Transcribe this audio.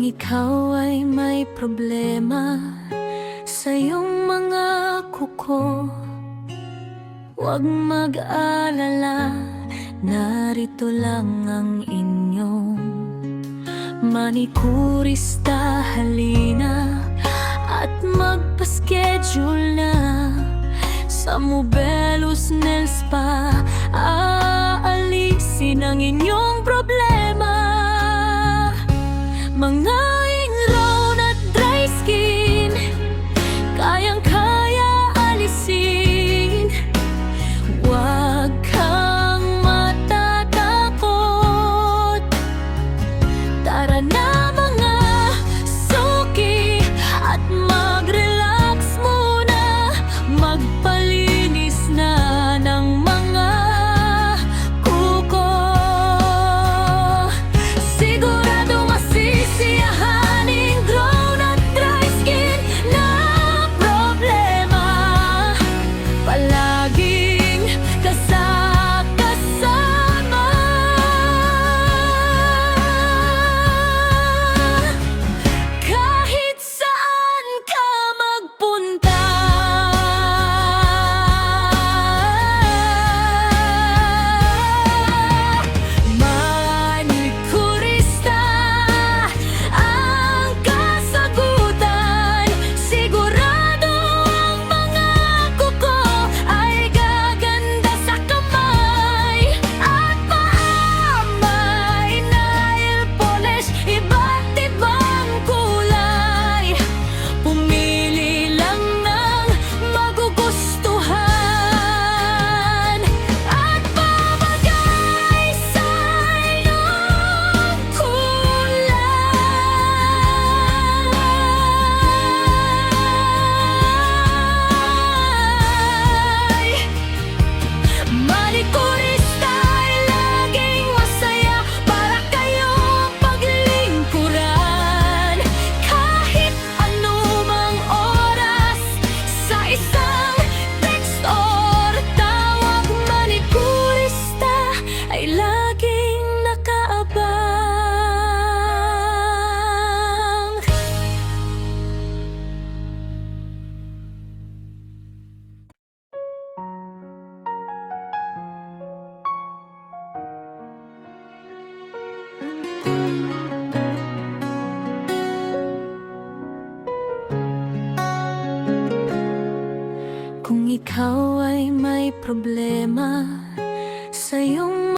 ikaw ay may problema sa iyong mga kuko, huwag mag-alala, narito lang ang inyong manikurista. Halina at magpa-schedule na sa Mobelos Nail Spa. Aalisin ang inyong problema, mga ingrown at dry skin, kayang-kaya alisin. Huwag kang matatakot, tara na mga suki at mag-relax muna, magpalinis na ng mga kuko. Sigurado masisiyahan ingrown at dry skin na problema, palaging kasama. Kahit saan ka magpunta, manikurista ang kasagutan. Sigurado ang mga kuko ay gaganda sa kamay at paa. May nail polish, iba't ibang kulay, pumili lang ng magugustuhan at babagay sa iyong kulay. Manikurista ay laging masaya para kayong paglingkuran, kahit anumang oras, sa isang text or tawag. Manikurista ay laging nakaabang. Kung ikaw ay may problema sa iyong